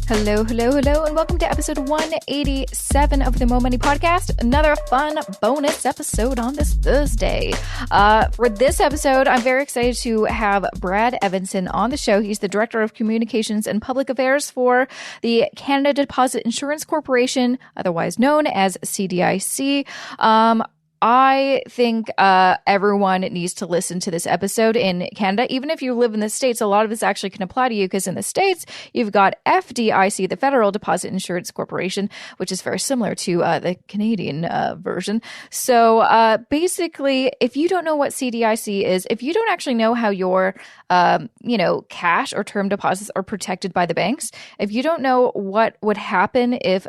Hello, hello, hello, and welcome to episode 187 of the Mo Money Podcast. Another fun bonus episode on this Thursday. For this episode, I'm very excited to have Brad Evenson on the show. He's the Director of Communications and Public Affairs for the Canada Deposit Insurance Corporation, otherwise known as CDIC. I think everyone needs to listen to this episode in Canada. Even if you live in the States, a lot of this actually can apply to you because in the States, you've got FDIC, the Federal Deposit Insurance Corporation, which is very similar to the Canadian version. So basically, if you don't know what CDIC is, if you don't actually know how your cash or term deposits are protected by the banks, if you don't know what would happen if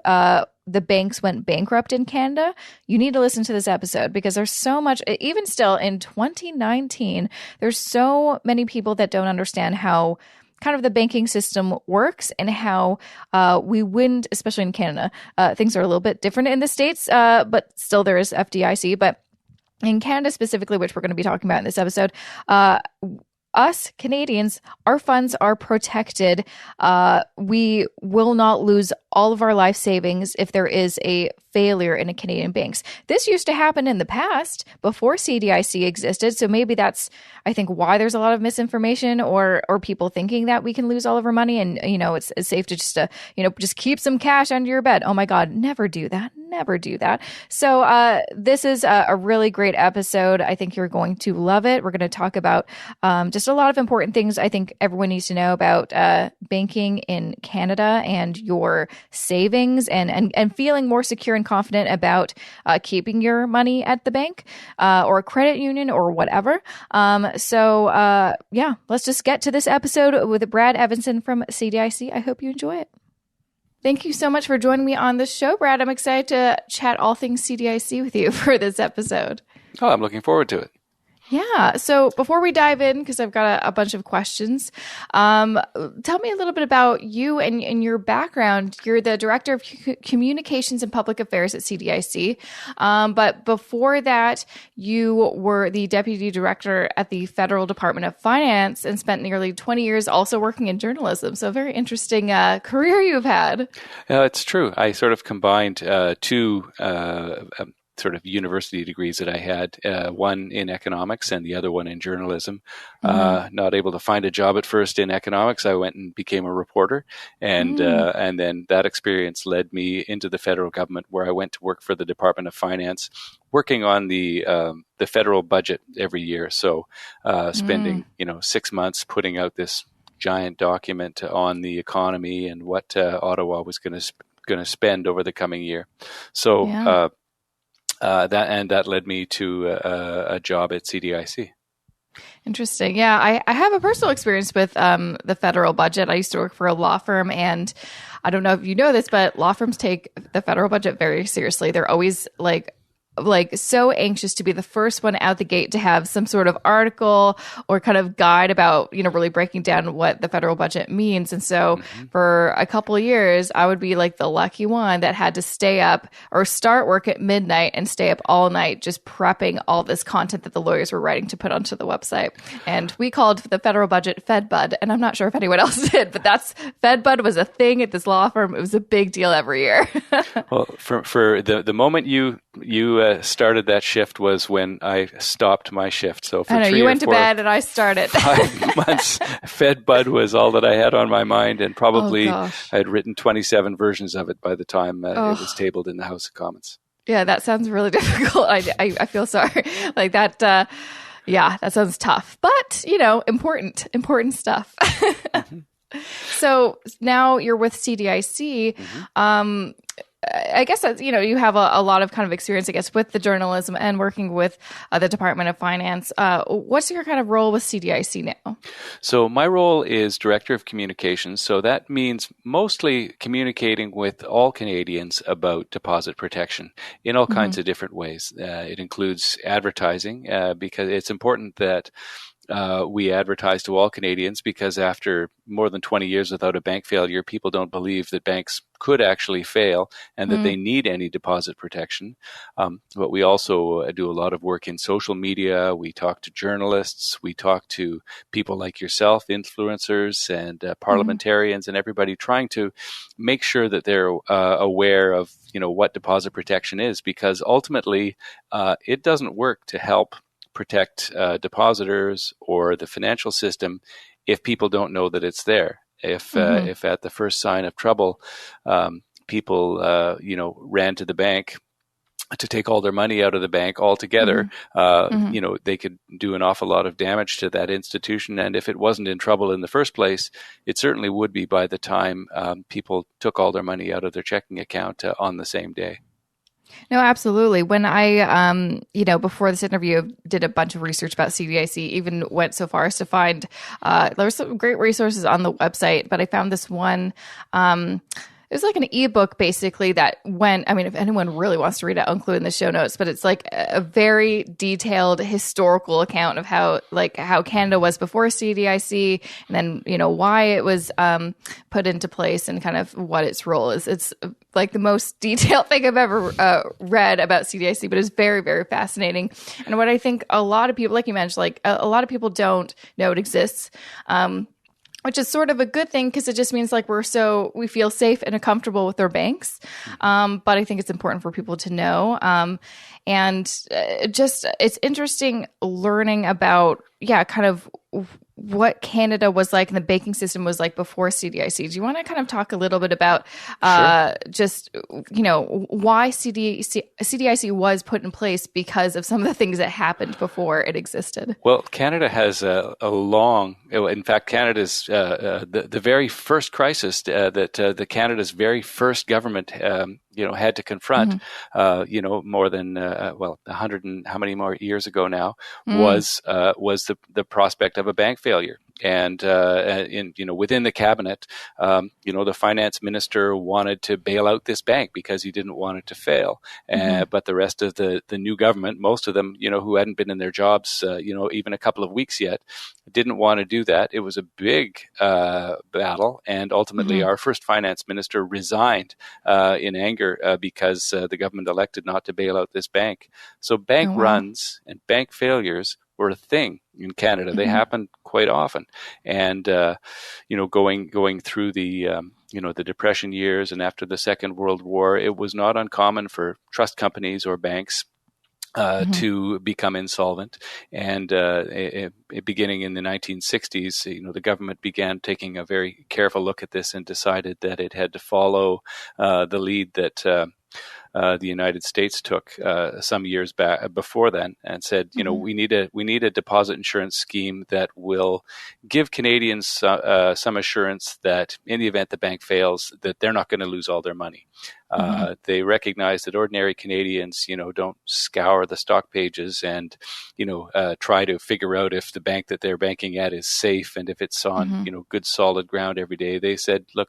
the banks went bankrupt in Canada, you need to listen to this episode because there's so much, even still in 2019, there's so many people that don't understand how kind of the banking system works and how we wouldn't, especially in Canada. Things are a little bit different in the States, but still there is FDIC. But in Canada specifically, which we're going to be talking about in this episode, us Canadians, our funds are protected. We will not lose all of our life savings if there is a failure in a Canadian banks. This used to happen in the past before CDIC existed. So maybe that's, I think, why there's a lot of misinformation or people thinking that we can lose all of our money and, it's safe to just keep some cash under your bed. Oh my God, never do that. Never do that. So this is a really great episode. I think you're going to love it. We're going to talk about just a lot of important things I think everyone needs to know about banking in Canada and your savings and feeling more secure and confident about keeping your money at the bank or a credit union or whatever. So let's just get to this episode with Brad Evenson from CDIC. I hope you enjoy it. Thank you so much for joining me on the show, Brad. I'm excited to chat all things CDIC with you for this episode. Oh, I'm looking forward to it. Yeah. So before we dive in, because I've got a bunch of questions, tell me a little bit about you and your background. You're the Director of Communications and Public Affairs at CDIC. But before that, you were the Deputy Director at the Federal Department of Finance and spent nearly 20 years also working in journalism. So a very interesting career you've had. It's true. I sort of combined two sort of university degrees that I had, one in economics and the other one in journalism. Not able to find a job at first in economics, I went and became a reporter, and then that experience led me into the federal government, where I went to work for the Department of Finance, working on the federal budget every year. So spending 6 months putting out this giant document on the economy and what Ottawa was going to spend over the coming year. So. That led me to a job at CDIC. Interesting. Yeah, I have a personal experience with the federal budget. I used to work for a law firm, and I don't know if you know this, but law firms take the federal budget very seriously. They're always like so anxious to be the first one out the gate to have some sort of article or kind of guide about, really breaking down what the federal budget means. And so for a couple of years, I would be like the lucky one that had to stay up or start work at midnight and stay up all night, just prepping all this content that the lawyers were writing to put onto the website. And we called the federal budget FedBud. And I'm not sure if anyone else did, but FedBud was a thing at this law firm. It was a big deal every year. Well, for the moment you started that shift was when I stopped my shift. So for you went to bed and I started. 5 months, FedBud was all that I had on my mind, and probably I had written 27 versions of it by the time it was tabled in the House of Commons. Yeah, that sounds really difficult. I feel sorry. Like that. That sounds tough, but important stuff. So now you're with CDIC. I guess that's, you have a lot of kind of experience, I guess, with the journalism and working with the Department of Finance. What's your kind of role with CDIC now? So my role is Director of Communications. So that means mostly communicating with all Canadians about deposit protection in all kinds of different ways. It includes advertising because it's important that we advertise to all Canadians, because after more than 20 years without a bank failure, people don't believe that banks could actually fail and that they need any deposit protection. But we also do a lot of work in social media. We talk to journalists. We talk to people like yourself, influencers and parliamentarians, and everybody, trying to make sure that they're aware of what deposit protection is, because ultimately it doesn't work to help protect depositors or the financial system if people don't know that it's there. If at the first sign of trouble, people ran to the bank to take all their money out of the bank altogether, they could do an awful lot of damage to that institution. And if it wasn't in trouble in the first place, it certainly would be by the time people took all their money out of their checking account on the same day. No, absolutely. When I, before this interview, did a bunch of research about CDIC, even went so far as to find there were some great resources on the website, but I found this one. It was like an ebook, basically, that if anyone really wants to read it, I'll include in the show notes, but it's like a very detailed historical account of how Canada was before CDIC, and then, why it was put into place and kind of what its role is. It's like the most detailed thing I've ever read about CDIC, but it's very, very fascinating. And what I think a lot of people, like you mentioned, like a lot of people don't know it exists. Which is sort of a good thing, because it just means like we feel safe and comfortable with our banks. But I think it's important for people to know. It's interesting learning about, kind of what Canada was like and the banking system was like before CDIC. Do you want to kind of talk a little bit about why CDIC was put in place because of some of the things that happened before it existed? Well, Canada has in fact, Canada's the very first crisis that Canada's very first government had to confront, more than 100 and how many more years ago now, was the prospect of a bank failure. And within the cabinet, the finance minister wanted to bail out this bank because he didn't want it to fail. But the rest of the new government, most of them, who hadn't been in their jobs, even a couple of weeks yet, didn't want to do that. It was a big battle, and ultimately our first finance minister resigned in anger because the government elected not to bail out this bank. So bank runs and bank failures were a thing in Canada. They happened quite often, and going through the the Depression years and after the Second World War, it was not uncommon for trust companies or banks to become insolvent. And beginning in the 1960s, the government began taking a very careful look at this and decided that it had to follow the lead that the United States took some years back before then, and said, we need a deposit insurance scheme that will give Canadians some assurance that in the event the bank fails, that they're not going to lose all their money. They recognize that ordinary Canadians, don't scour the stock pages and, try to figure out if the bank that they're banking at is safe and if it's on, good solid ground every day. They said, look,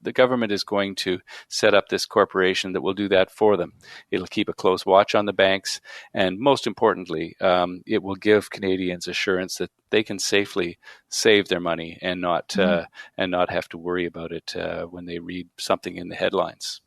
the government is going to set up this corporation that will do that for them. It'll keep a close watch on the banks, and most importantly, it will give Canadians assurance that they can safely save their money and not have to worry about it when they read something in the headlines.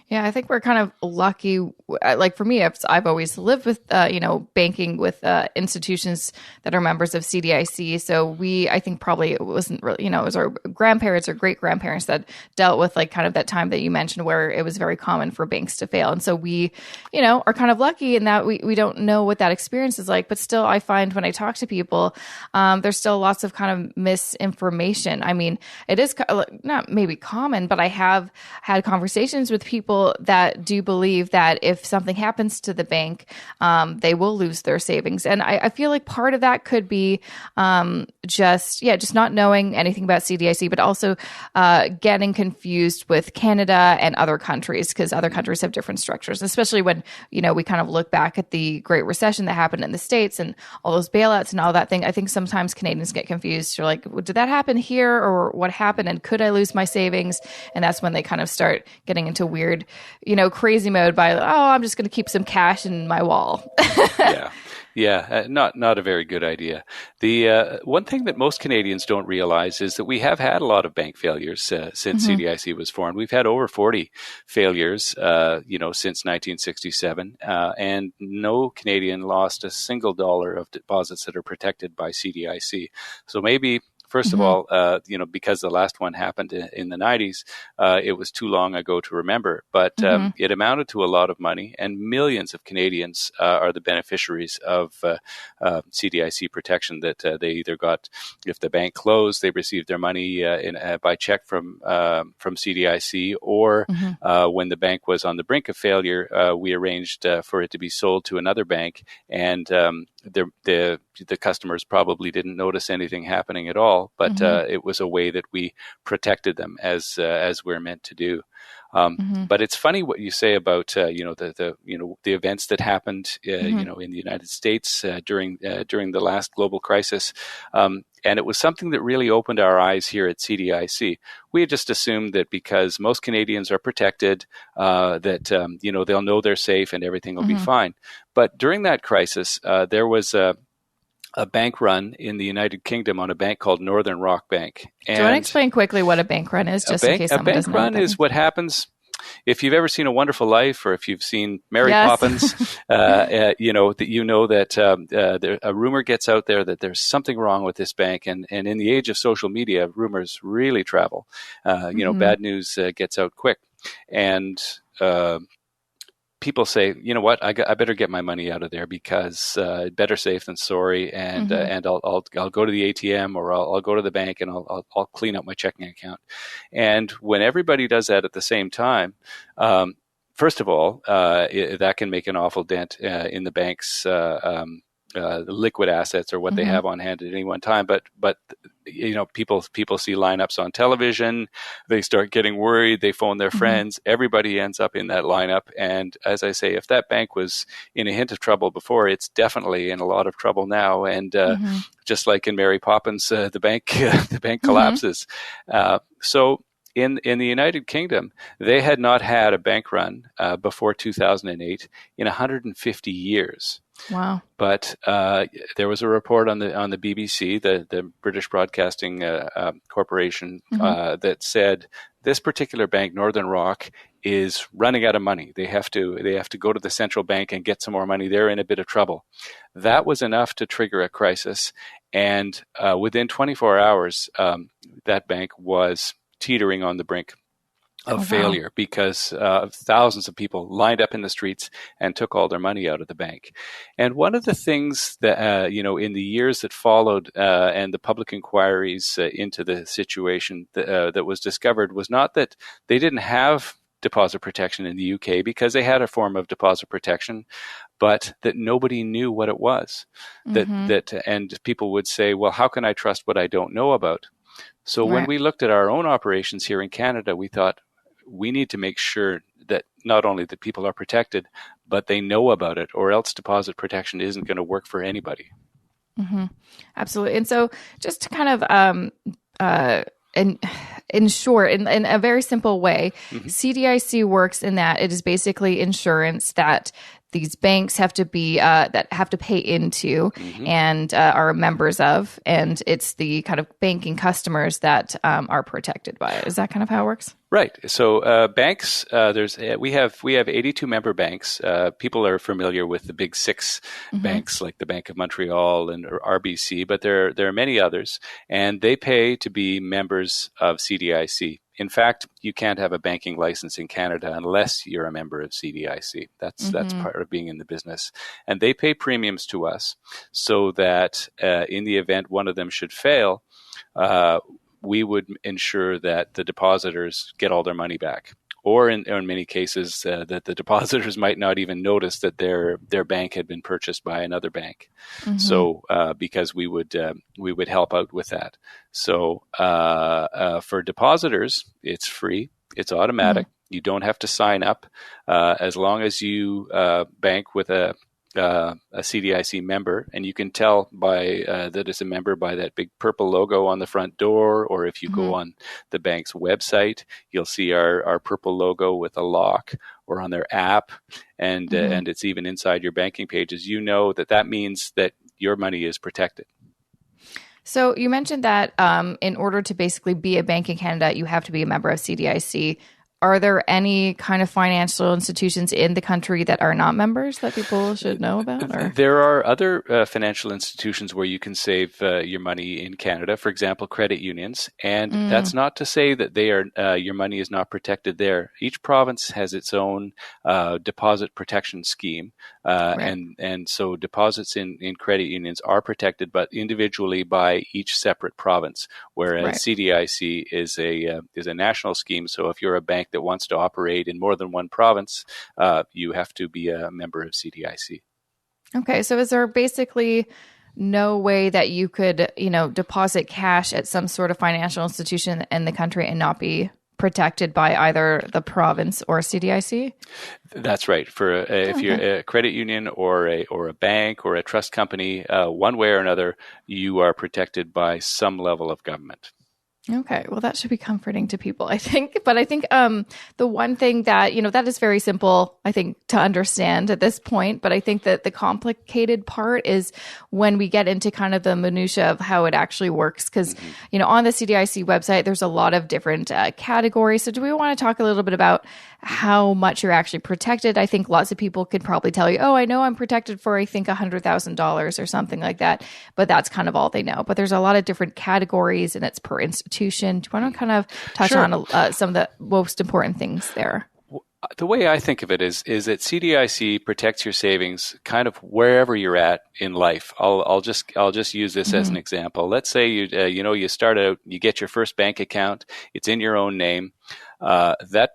Yeah, I think we're kind of lucky. Like for me, I've always lived with, banking with institutions that are members of CDIC. So I think probably it wasn't really, it was our grandparents or great grandparents that dealt with like kind of that time that you mentioned where it was very common for banks to fail. And so we, are kind of lucky in that we don't know what that experience is like. But still, I find when I talk to people, there's still lots of kind of misinformation. I mean, it is not maybe common, but I have had conversations with people that do believe that if something happens to the bank, they will lose their savings. And I feel like part of that could be just not knowing anything about CDIC, but also getting confused with Canada and other countries, because other countries have different structures, especially when, we kind of look back at the Great Recession that happened in the States and all those bailouts and all that thing. I think sometimes Canadians get confused. You're like, well, did that happen here, or what happened? And could I lose my savings? And that's when they kind of start getting into weird, crazy mode by, I'm just going to keep some cash in my wall. Yeah, not a very good idea. The one thing that most Canadians don't realize is that we have had a lot of bank failures since Mm-hmm. CDIC was formed. We've had over 40 failures, since 1967, and no Canadian lost a single dollar of deposits that are protected by CDIC. So maybe. First of Mm-hmm. all, because the last one happened in the 90s, it was too long ago to remember, but Mm-hmm. it amounted to a lot of money, and millions of Canadians are the beneficiaries of CDIC protection that they either got, if the bank closed, they received their money by check from CDIC, or Mm-hmm. when the bank was on the brink of failure, we arranged for it to be sold to another bank, and the customers probably didn't notice anything happening at all, but Mm-hmm. it was a way that we protected them as we're meant to do. Mm-hmm. But it's funny what you say about the events that happened Mm-hmm. in the United States during the last global crisis. And it was something that really opened our eyes here at CDIC. We had just assumed that because most Canadians are protected, they'll know they're safe and everything will be Mm-hmm. fine. But during that crisis, there was a bank run in the United Kingdom on a bank called Northern Rock Bank. Do you want to And explain quickly what a bank run is, just in case a someone bank doesn't know what run that is means? what happens if you've ever seen A Wonderful Life, or if you've seen Mary Yes. Poppins. A rumor gets out there that there's something wrong with this bank, and in the age of social media, rumors really travel. Mm-hmm. Bad news gets out quick, and people say, you know what, I better get my money out of there, because better safe than sorry, and Mm-hmm. and I'll go to the ATM, or I'll go to the bank, and I'll clean up my checking account. And when everybody does that at the same time, first of all, that can make an awful dent in the bank's liquid assets, or what they Mm-hmm. have on hand at any one time. But people see lineups on television, they start getting worried, they phone their Mm-hmm. friends, everybody ends up in that lineup. And as I say, if that bank was in a hint of trouble before, it's definitely in a lot of trouble now. And Mm-hmm. just like in Mary Poppins, the bank Mm-hmm. collapses. So in the United Kingdom, they had not had a bank run before 2008 in 150 years. Wow. But there was a report on the BBC, the British Broadcasting Corporation, Mm-hmm. that said this particular bank, Northern Rock, is running out of money. They have to go to the central bank and get some more money. They're in a bit of trouble. That was enough to trigger a crisis, and within 24 hours, that bank was teetering on the brink of failure, because thousands of people lined up in the streets and took all their money out of the bank. And one of the things that, in the years that followed, and the public inquiries into the situation that was discovered, was not that they didn't have deposit protection in the UK, because they had a form of deposit protection, but that nobody knew what it was. Mm-hmm. And people would say, well, how can I trust what I don't know about? So when Right. we looked at our own operations here in Canada, we thought, we need to make sure that not only that people are protected, but they know about it, or else deposit protection isn't going to work for anybody. Mm-hmm. Absolutely. And so just to kind of in short, in a very simple way, Mm-hmm. CDIC works in that it is basically insurance that these banks have to be that have to pay into, Mm-hmm. and are members of, and it's the kind of banking customers that are protected by it. Is that kind of how it works? Right. So banks, we have 82 member banks. People are familiar with the big 6 Mm-hmm. banks, like the Bank of Montreal and RBC, but there are many others, and they pay to be members of CDIC. In fact, you can't have a banking license in Canada unless you're a member of CDIC. That's Mm-hmm. part of being in the business, and they pay premiums to us, so that in the event one of them should fail, we would ensure that the depositors get all their money back. Or in many cases, that the depositors might not even notice that their bank had been purchased by another bank. Mm-hmm. So because we would help out with that. So for depositors, it's free. It's automatic. Mm-hmm. You don't have to sign up, as long as you bank with a a CDIC member, and you can tell by that it's a member by that big purple logo on the front door, or if you go on the bank's website, you'll see our purple logo with a lock, or on their app, and it's even inside your banking pages. You know that means that your money is protected. So you mentioned that in order to basically be a bank in Canada, you have to be a member of CDIC. Are there any kind of financial institutions in the country that are not members that people should know about? Or? There are other financial institutions where you can save your money in Canada, for example, credit unions. And that's not to say that they are your money is not protected there. Each province has its own deposit protection scheme. And so deposits in credit unions are protected, but individually by each separate province, whereas CDIC is a national scheme. So if you're a bank that wants to operate in more than one province, you have to be a member of CDIC. Okay, so is there basically no way that you could, deposit cash at some sort of financial institution in the country and not be protected by either the province or CDIC? That's right. For if you're a credit union or a bank or a trust company, one way or another, you are protected by some level of government. Okay, well, that should be comforting to people, I think. But I think the one thing that, that is very simple, I think, to understand at this point. But I think that the complicated part is when we get into kind of the minutia of how it actually works. Because, on the CDIC website, there's a lot of different categories. So do we want to talk a little bit about how much you're actually protected? I think lots of people could probably tell you, oh, I know I'm protected for, I think, $100,000 or something like that. But that's kind of all they know. But there's a lot of different categories, and it's per institution. Do you want to kind of touch on some of the most important things there? The way I think of it is that CDIC protects your savings kind of wherever you're at in life. I'll just use this as an example. Let's say you start out, you get your first bank account, it's in your own name. That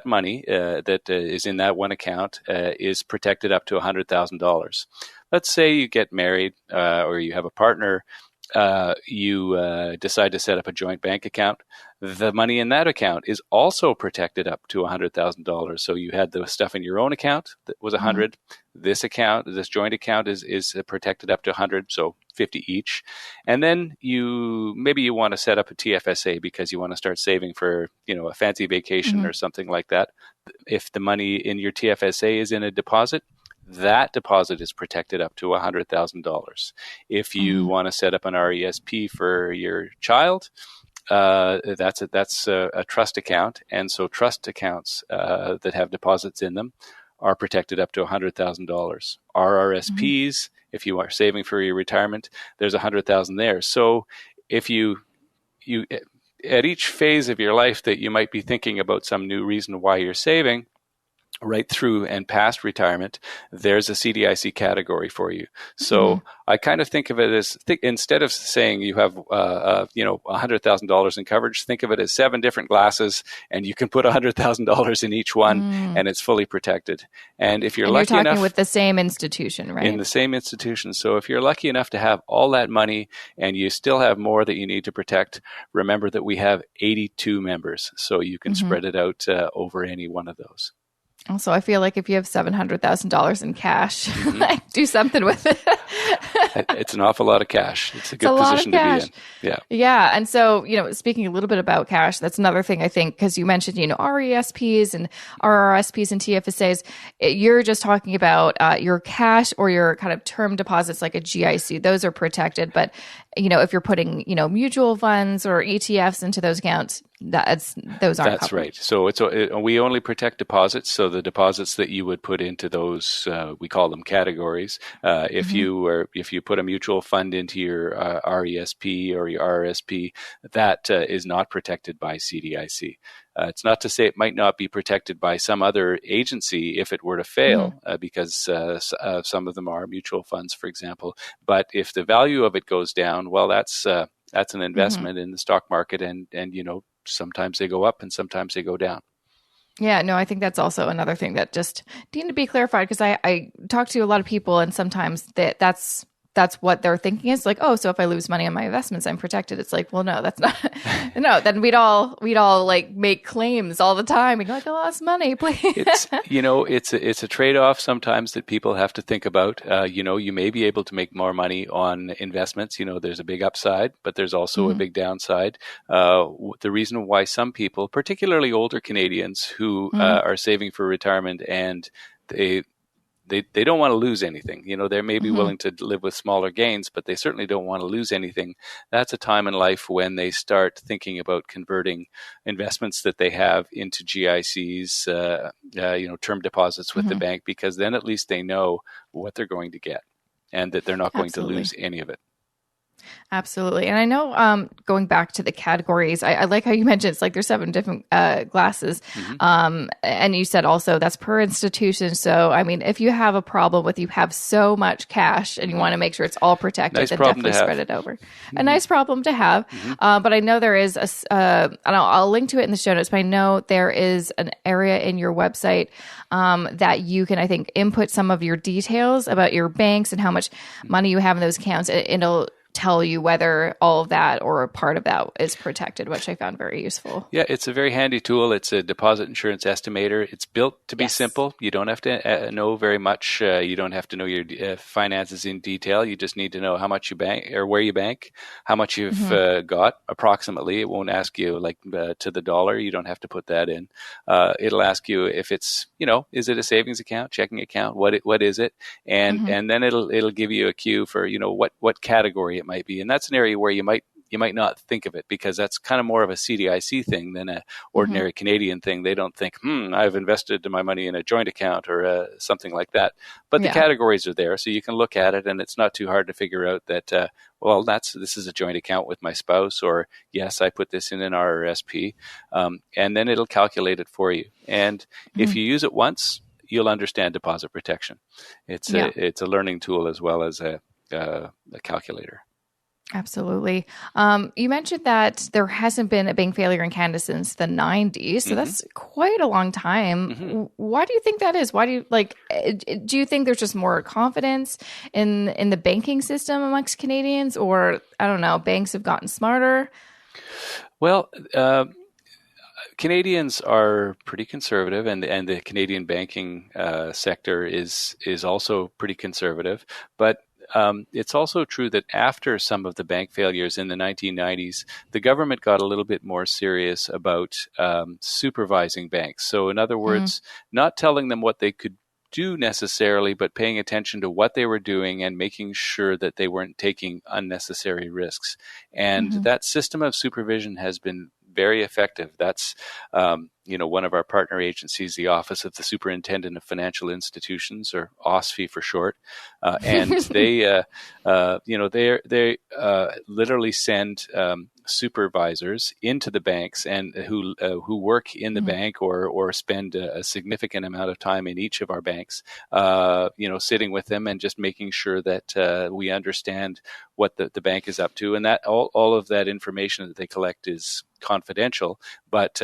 money that is in that one account is protected up to $100,000. Let's say you get married or you have a partner. You decide to set up a joint bank account. The money in that account is also protected up to $100,000. So you had the stuff in your own account that was $100. This joint account is protected up to $100, so $50 each. And then maybe you want to set up a TFSA because you want to start saving for a fancy vacation or something like that. If the money in your TFSA is in a deposit, that deposit is protected up to $100,000. If you want to set up an RESP for your child, that's a trust account, and so trust accounts that have deposits in them are protected up to $100,000. RRSPs, if you are saving for your retirement, there's $100,000 there. So if you at each phase of your life that you might be thinking about some new reason why you're saving, right through and past retirement, there's a CDIC category for you. So I kind of think of it as, instead of saying you have $100,000 in coverage, think of it as 7 different glasses, and you can put $100,000 in each one, and it's fully protected. And if you're lucky enough, with the same institution, right? In the same institution. So if you're lucky enough to have all that money and you still have more that you need to protect, remember that we have 82 members, so you can spread it out over any one of those. Also, I feel like if you have $700,000 in cash, do something with it. It's an awful lot of cash. It's a good position to be in. Yeah. Yeah. And so, speaking a little bit about cash, that's another thing I think, because you mentioned, RESPs and RRSPs and TFSAs. You're just talking about your cash or your kind of term deposits like a GIC. Those are protected. But, if you're putting, mutual funds or ETFs into those accounts, those aren't That's covered. right. So we only protect deposits. So the deposits that you would put into those, we call them categories. If you put a mutual fund into your RESP or your RRSP, that is not protected by CDIC. It's not to say it might not be protected by some other agency if it were to fail, because some of them are mutual funds, for example. But if the value of it goes down, well, that's an investment in the stock market, and sometimes they go up and sometimes they go down. Yeah, no, I think that's also another thing that just needed to be clarified, because I talk to a lot of people, and sometimes that's that's what they're thinking is like, oh, so if I lose money on my investments, I'm protected. It's like, well, no, that's not. No, then we'd all like make claims all the time. We'd go like, I lost money, please. It's a trade-off sometimes that people have to think about. You may be able to make more money on investments. There's a big upside, but there's also a big downside. The reason why some people, particularly older Canadians who are saving for retirement, and they don't want to lose anything. They may be willing to live with smaller gains, but they certainly don't want to lose anything. That's a time in life when they start thinking about converting investments that they have into GICs, term deposits with the bank, because then at least they know what they're going to get and that they're not going to lose any of it. Absolutely. And I know going back to the categories, I like how you mentioned it's like there's 7 different classes. And you said also that's per institution. So, I mean, if you have a problem with you have so much cash and you want to make sure it's all protected, then definitely spread it over. A nice problem to have. But I know there is I'll link to it in the show notes, but I know there is an area in your website that you can, I think, input some of your details about your banks and how much money you have in those accounts. It'll tell you whether all of that or a part of that is protected, which I found very useful. Yeah, it's a very handy tool. It's a deposit insurance estimator. It's built to be simple. You don't have to know very much. You don't have to know your finances in detail. You just need to know how much you bank or where you bank, how much you've got approximately. It won't ask you like to the dollar. You don't have to put that in. It'll ask you if it's, is it a savings account, checking account? What is it? And then it'll give you a cue for, what category it might be. And that's an area where you might not think of it, because that's kind of more of a CDIC thing than an ordinary Canadian thing. They don't think, I've invested my money in a joint account or something like that. But the categories are there, so you can look at it, and it's not too hard to figure out that, this is a joint account with my spouse, or yes, I put this in an RRSP, and then it'll calculate it for you. And if you use it once, you'll understand deposit protection. It's a learning tool as well as a calculator. Absolutely. You mentioned that there hasn't been a bank failure in Canada since the 90s. So that's quite a long time. Why do you think that is? Why do you do you think there's just more confidence in the banking system amongst Canadians, or I don't know, banks have gotten smarter? Well, Canadians are pretty conservative, and the Canadian banking sector is also pretty conservative, but it's also true that after some of the bank failures in the 1990s, the government got a little bit more serious about supervising banks. So in other words, not telling them what they could do necessarily, but paying attention to what they were doing and making sure that they weren't taking unnecessary risks. And that system of supervision has been very effective. That's one of our partner agencies, the Office of the Superintendent of Financial Institutions, or OSFI for short, and they literally send supervisors into the banks and who work in the bank or spend a significant amount of time in each of our banks, sitting with them and just making sure that we understand what the bank is up to, and that all of that information that they collect is confidential, but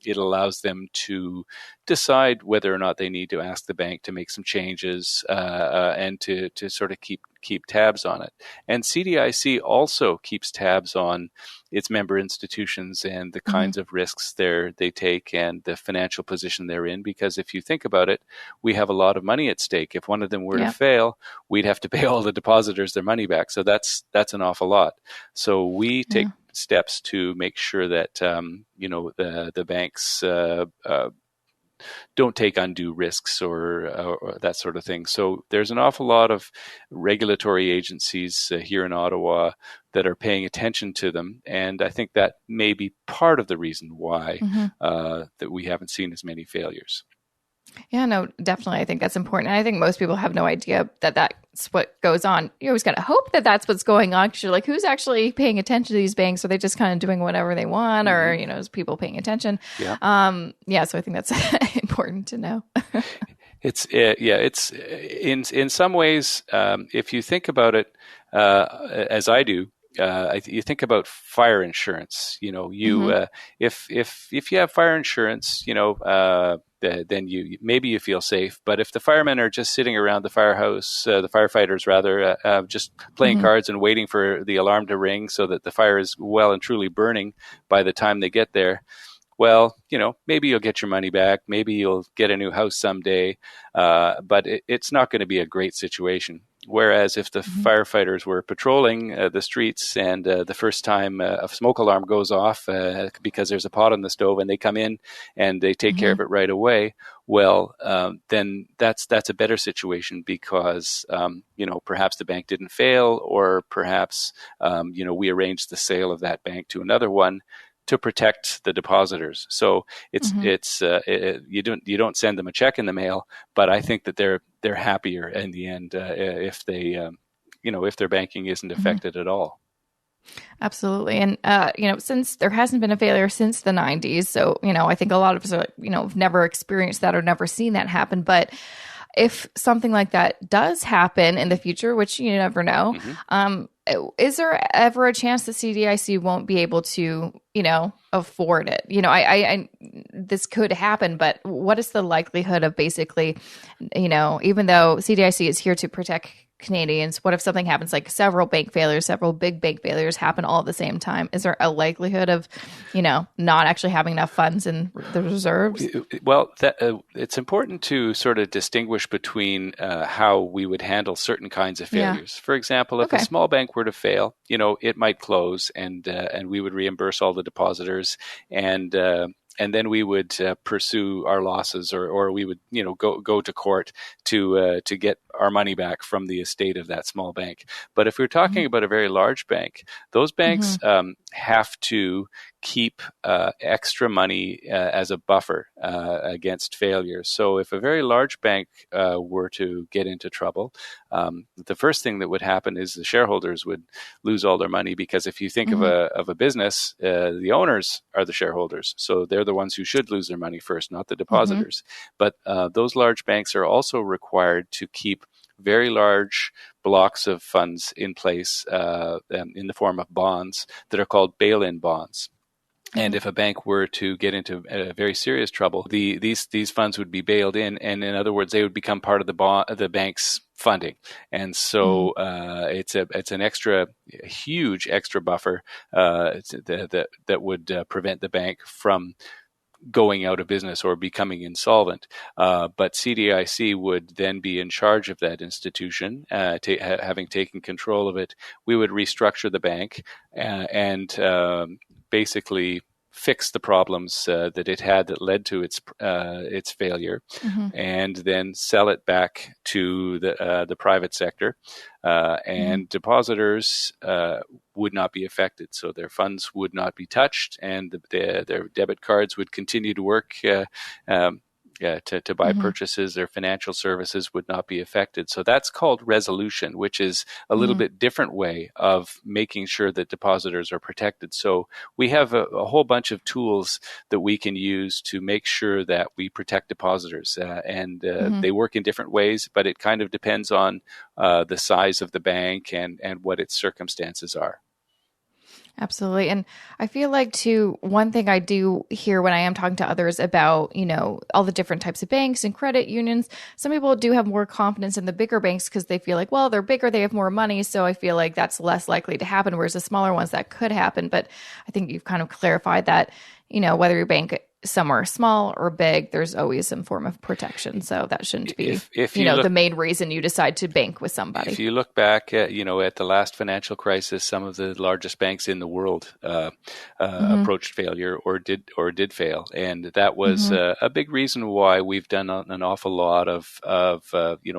it allows them to decide whether or not they need to ask the bank to make some changes and to sort of keep tabs on it. And CDIC also keeps tabs on its member institutions and the kinds of risks they take and the financial position they're in, because if you think about it, we have a lot of money at stake. If one of them were to fail, we'd have to pay all the depositors their money back. So that's an awful lot. So we take steps to make sure that the banks don't take undue risks or that sort of thing. So there's an awful lot of regulatory agencies here in Ottawa that are paying attention to them, and I think that may be part of the reason why that we haven't seen as many failures. Yeah, no, definitely. I think that's important. And I think most people have no idea that that's what goes on. You always got to hope that that's what's going on, because you're like, who's actually paying attention to these banks? Are they just kind of doing whatever they want, or, is people paying attention? Yeah. So I think that's important to know. It's in some ways, if you think about it, as I do, you think about fire insurance. You know, if you have fire insurance, then maybe you feel safe. But if the firemen are just sitting around the firehouse, the firefighters rather, just playing cards and waiting for the alarm to ring so that the fire is well and truly burning by the time they get there, well, maybe you'll get your money back. Maybe you'll get a new house someday. But it's not going to be a great situation. Whereas if the firefighters were patrolling the streets and the first time a smoke alarm goes off because there's a pot on the stove and they come in and they take care of it right away, well, then that's a better situation because, perhaps the bank didn't fail, or perhaps, we arranged the sale of that bank to another one to protect the depositors. So you don't send them a check in the mail, but I think that they're happier in the end if they if their banking isn't affected at all. Absolutely. And, since there hasn't been a failure since the 90s, so, I think a lot of us are, have never experienced that or never seen that happen. But if something like that does happen in the future, which you never know, is there ever a chance the CDIC won't be able to, afford it? I this could happen, but what is the likelihood of basically, even though CDIC is here to protect Canadians, what if something happens, like several big bank failures happen all at the same time? Is there a likelihood of, not actually having enough funds in the reserves? Well, it's important to sort of distinguish between how we would handle certain kinds of failures. For example, if a small bank were to fail, it might close and we would reimburse all the depositors and then we would pursue our losses, or we would, go to court to get our money back from the estate of that small bank. But if we're talking about a very large bank, those banks have to keep extra money as a buffer against failure. So if a very large bank were to get into trouble, the first thing that would happen is the shareholders would lose all their money, because if you think of a business, the owners are the shareholders. So they're the ones who should lose their money first, not the depositors. But those large banks are also required to keep very large blocks of funds in place in the form of bonds that are called bail-in bonds. And if a bank were to get into very serious trouble, these funds would be bailed in, and in other words, they would become part of the bank's funding. And so it's a huge extra buffer that would prevent the bank from going out of business or becoming insolvent. But CDIC would then be in charge of that institution, having taken control of it. We would restructure the bank and basically fix the problems that it had that led to its failure, and then sell it back to the private sector. And depositors would not be affected, so their funds would not be touched, and their debit cards would continue to work. To buy purchases, their financial services would not be affected. So that's called resolution, which is a little bit different way of making sure that depositors are protected. So we have a whole bunch of tools that we can use to make sure that we protect depositors. And they work in different ways, but it kind of depends on the size of the bank and what its circumstances are. Absolutely. And I feel like, too, one thing I do hear when I am talking to others about, all the different types of banks and credit unions, some people do have more confidence in the bigger banks because they feel like, well, they're bigger, they have more money. So I feel like that's less likely to happen, whereas the smaller ones, that could happen. But I think you've kind of clarified that, whether your bank somewhere small or big, there's always some form of protection. So that shouldn't be, the main reason you decide to bank with somebody. If you look back at, at the last financial crisis, some of the largest banks in the world approached failure or did fail. And that was a big reason why we've done an awful lot of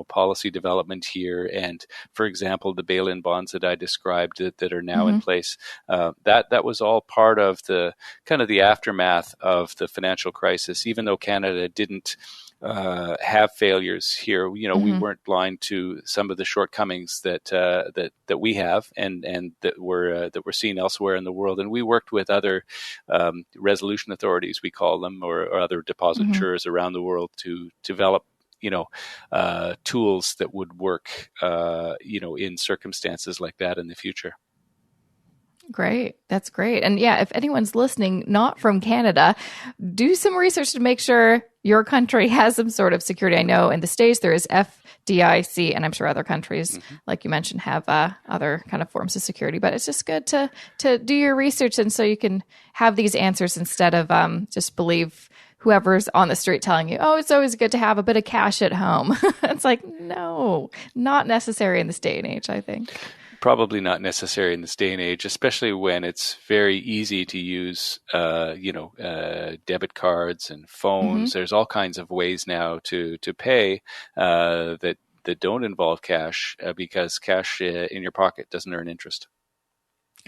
policy development here. And for example, the bail-in bonds that I described that are now in place, that was all part of the kind of the aftermath of the financial crisis. Even though Canada didn't have failures here, we weren't blind to some of the shortcomings that we have and that were seen elsewhere in the world. And we worked with other resolution authorities, we call them, or other deposit insurers around the world to develop tools that would work in circumstances like that in the future. Great. That's great. And yeah, if anyone's listening, not from Canada, do some research to make sure your country has some sort of security. I know in the States there is FDIC, and I'm sure other countries, like you mentioned, have other kind of forms of security. But it's just good to do your research, and so you can have these answers instead of just believe whoever's on the street telling you, oh, it's always good to have a bit of cash at home. It's like, no, not necessary in this day and age, I think. Probably not necessary in this day and age, especially when it's very easy to use, debit cards and phones. There's all kinds of ways now to pay that don't involve cash because cash in your pocket doesn't earn interest.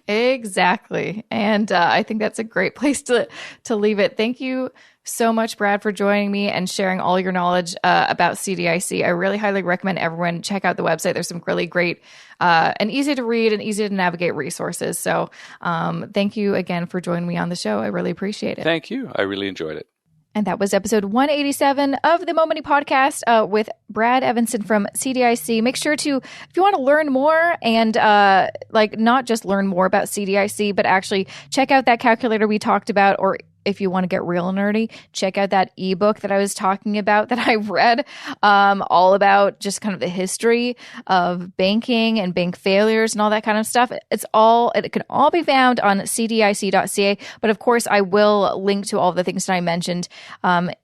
Exactly. And I think that's a great place to leave it. Thank you so much, Brad, for joining me and sharing all your knowledge about CDIC. I really highly recommend everyone check out the website. There's some really great and easy to read and easy to navigate resources. So thank you again for joining me on the show. I really appreciate it. Thank you. I really enjoyed it. And that was episode 187 of the Mo Money Podcast with Brad Evenson from CDIC. Make sure to, if you want to learn more and not just learn more about CDIC, but actually check out that calculator we talked about, or if you want to get real nerdy, check out that ebook that I was talking about that I read, all about just kind of the history of banking and bank failures and all that kind of stuff. It can all be found on cdic.ca. But of course, I will link to all the things that I mentioned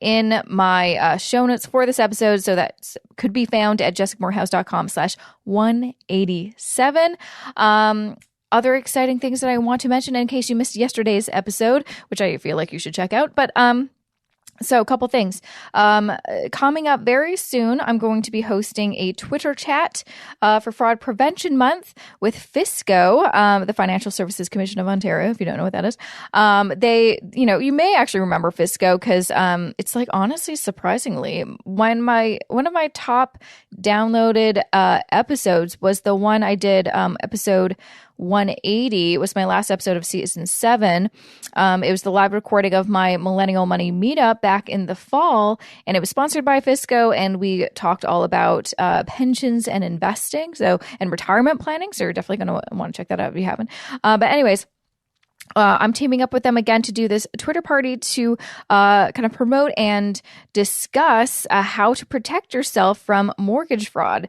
in my show notes for this episode. So that could be found at jessicamorehouse.com/187. Other exciting things that I want to mention in case you missed yesterday's episode, which I feel like you should check out. But so a couple things. Coming up very soon, I'm going to be hosting a Twitter chat for Fraud Prevention Month with FSCO, the Financial Services Commission of Ontario, if you don't know what that is. You may actually remember FSCO because it's like, honestly, surprisingly, one of my top downloaded episodes was the one I did, episode 180. It was my last episode of season 7. It was the live recording of my Millennial Money Meetup back in the fall, and it was sponsored by FSCO, and we talked all about pensions and investing, and retirement planning. So you're definitely going to want to check that out if you haven't. But anyways, I'm teaming up with them again to do this Twitter party to kind of promote and discuss how to protect yourself from mortgage fraud,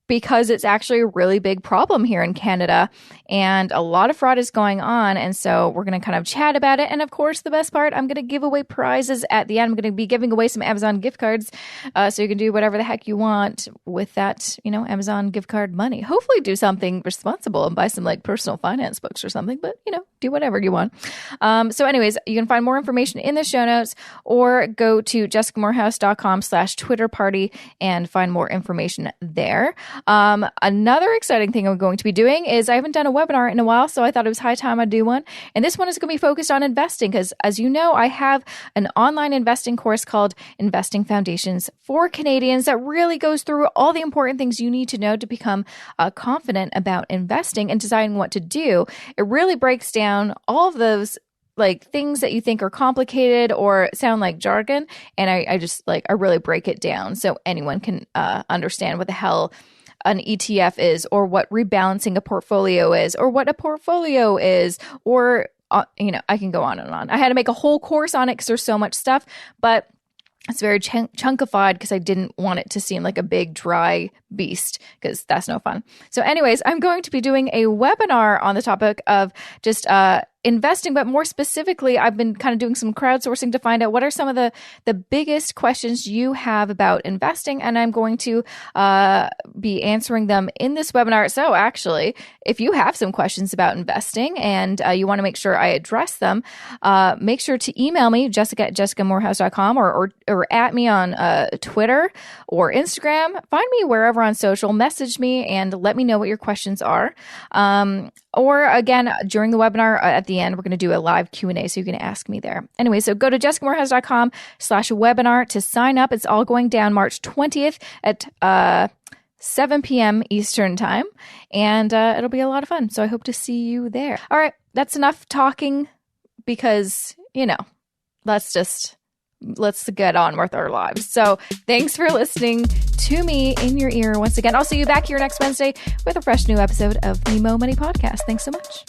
because it's actually a really big problem here in Canada and a lot of fraud is going on. And so we're going to kind of chat about it. And of course, the best part, I'm going to give away prizes at the end. I'm going to be giving away some Amazon gift cards so you can do whatever the heck you want with that, Amazon gift card money. Hopefully do something responsible and buy some like personal finance books or something, but do whatever you want. So anyways, you can find more information in the show notes or go to jessicamorehouse.com/Twitter party and find more information there. Another exciting thing I'm going to be doing is I haven't done a webinar in a while, so I thought it was high time I do one. And this one is going to be focused on investing because, as you know, I have an online investing course called Investing Foundations for Canadians that really goes through all the important things you need to know to become confident about investing and deciding what to do. It really breaks down all of those things that you think are complicated or sound like jargon. And I really break it down so anyone can understand what the hell an ETF is, or what rebalancing a portfolio is, or what a portfolio is, or, I can go on and on. I had to make a whole course on it because there's so much stuff, but it's very chunkified because I didn't want it to seem like a big dry beast because that's no fun. So anyways, I'm going to be doing a webinar on the topic of just investing, but more specifically, I've been kind of doing some crowdsourcing to find out what are some of the biggest questions you have about investing, and I'm going to be answering them in this webinar. So actually, if you have some questions about investing and you want to make sure I address them, make sure to email me, jessica@jessicamorehouse.com, or at me on Twitter or Instagram. Find me wherever on social, message me, and let me know what your questions are. Or again, during the webinar at the end, we're going to do a live Q&A, so you can ask me there. Anyway, so go to jessicamorehouse.com/webinar to sign up. It's all going down March 20th at 7 p.m. Eastern time, and it'll be a lot of fun. So I hope to see you there. All right, that's enough talking because, let's get on with our lives. So thanks for listening to me in your ear once again. I'll see you back here next Wednesday with a fresh new episode of the Mo Money Podcast. Thanks so much.